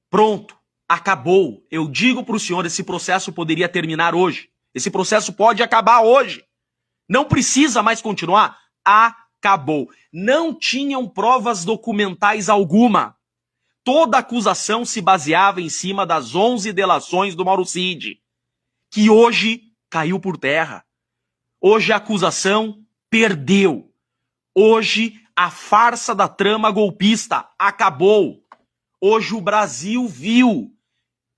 Pronto, acabou. Eu digo para o senhor, esse processo poderia terminar hoje. Esse processo pode acabar hoje. Não precisa mais continuar. Acabou. Não tinham provas documentais alguma. Toda acusação se baseava em cima das 11 delações do Mauro Cid, que hoje caiu por terra. Hoje a acusação perdeu. Hoje a farsa da trama golpista acabou. Hoje o Brasil viu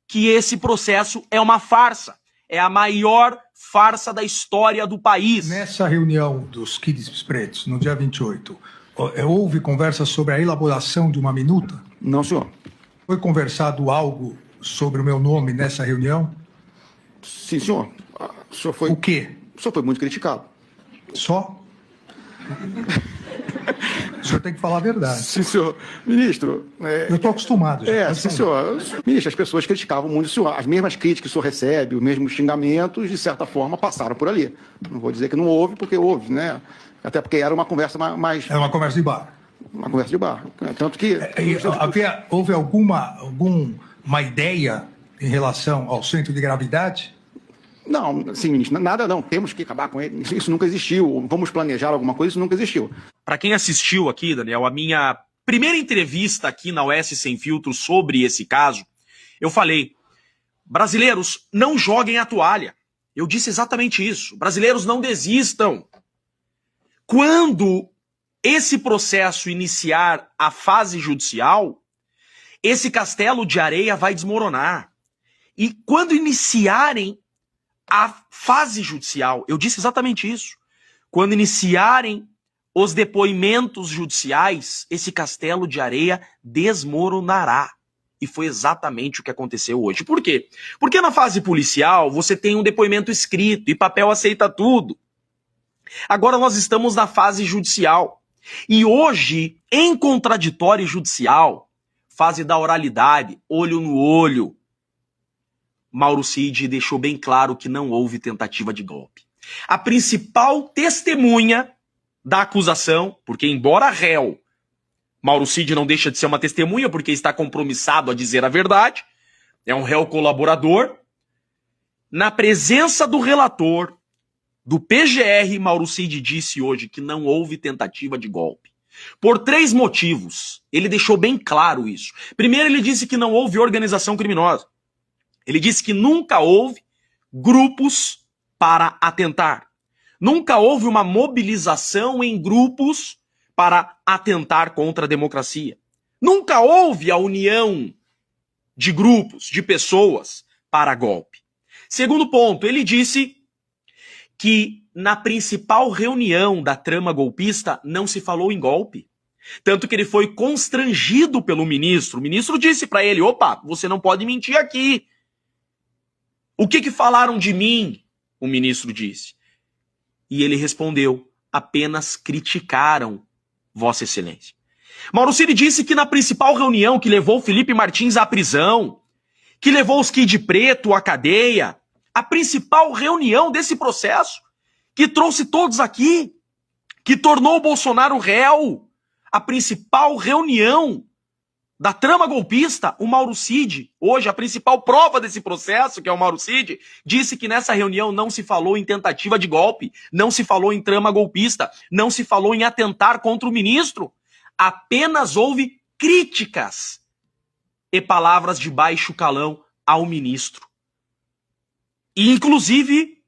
que esse processo é uma farsa. É a maior farsa da história do país. Nessa reunião dos Kids Pretos, no dia 28, houve conversa sobre a elaboração de uma minuta? Não, senhor. Foi conversado algo sobre o meu nome nessa reunião? Sim, senhor. O senhor foi... O quê? O senhor foi muito criticado. Só? O senhor tem que falar a verdade. Sim, senhor. Ministro... Eu estou acostumado. Já. Sim, senhor. Ministro, as pessoas criticavam muito o senhor. As mesmas críticas que o senhor recebe, os mesmos xingamentos, de certa forma, passaram por ali. Não vou dizer que não houve, porque houve, né? Até porque era uma conversa mais... Era uma conversa de bar. Uma conversa de bar. Tanto que... Houve alguma ideia em relação ao centro de gravidade? Não, sim, ministro, nada não. Temos que acabar com ele. Isso nunca existiu. Vamos planejar alguma coisa, isso nunca existiu. Para quem assistiu aqui, Daniel, a minha primeira entrevista aqui na UES Sem Filtro sobre esse caso, eu falei, brasileiros, não joguem a toalha. Eu disse exatamente isso. Brasileiros, não desistam. Quando esse processo iniciar a fase judicial, esse castelo de areia vai desmoronar. E quando iniciarem a fase judicial, eu disse exatamente isso. Quando iniciarem os depoimentos judiciais, esse castelo de areia desmoronará. E foi exatamente o que aconteceu hoje. Por quê? Porque na fase policial você tem um depoimento escrito e papel aceita tudo. Agora nós estamos na fase judicial. E hoje, em contraditório judicial, fase da oralidade, olho no olho, Mauro Cid deixou bem claro que não houve tentativa de golpe. A principal testemunha da acusação, porque embora réu, Mauro Cid não deixa de ser uma testemunha porque está compromissado a dizer a verdade, é um réu colaborador, na presença do relator, do PGR, Mauro Cid disse hoje que não houve tentativa de golpe. Por 3 motivos. Ele deixou bem claro isso. Primeiro, ele disse que não houve organização criminosa. Ele disse que nunca houve grupos para atentar. Nunca houve uma mobilização em grupos para atentar contra a democracia. Nunca houve a união de grupos, de pessoas para golpe. Segundo ponto, ele disse que na principal reunião da trama golpista não se falou em golpe. Tanto que ele foi constrangido pelo ministro. O ministro disse para ele, opa, você não pode mentir aqui. O que falaram de mim? O ministro disse. E ele respondeu, apenas criticaram Vossa Excelência. Mauro Cid disse que na principal reunião que levou Felipe Martins à prisão, que levou os Kid Preto à cadeia, a principal reunião desse processo, que trouxe todos aqui, que tornou o Bolsonaro réu, a principal reunião da trama golpista, o Mauro Cid, hoje a principal prova desse processo, que é o Mauro Cid, disse que nessa reunião não se falou em tentativa de golpe, não se falou em trama golpista, não se falou em atentar contra o ministro. Apenas houve críticas e palavras de baixo calão ao ministro. E, inclusive,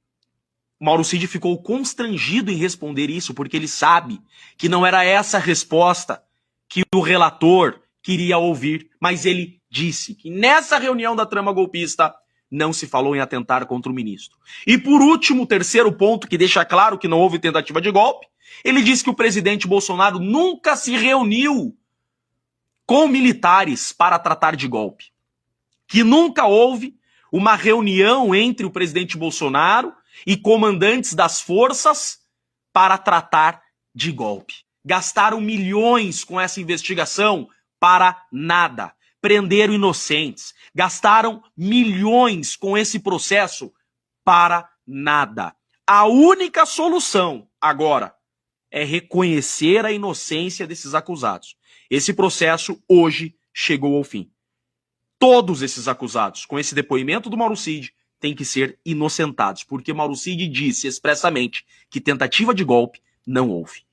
Mauro Cid ficou constrangido em responder isso, porque ele sabe que não era essa a resposta que o relator queria ouvir, mas ele disse que nessa reunião da trama golpista não se falou em atentar contra o ministro. E por último, o terceiro ponto que deixa claro que não houve tentativa de golpe, ele disse que o presidente Bolsonaro nunca se reuniu com militares para tratar de golpe. Que nunca houve uma reunião entre o presidente Bolsonaro e comandantes das forças para tratar de golpe. Gastaram milhões com essa investigação para nada. Prenderam inocentes. Gastaram milhões com esse processo para nada. A única solução agora é reconhecer a inocência desses acusados. Esse processo hoje chegou ao fim. todos esses acusados, com esse depoimento do Mauro Cid, têm que ser inocentados, porque Mauro Cid disse expressamente que tentativa de golpe não houve.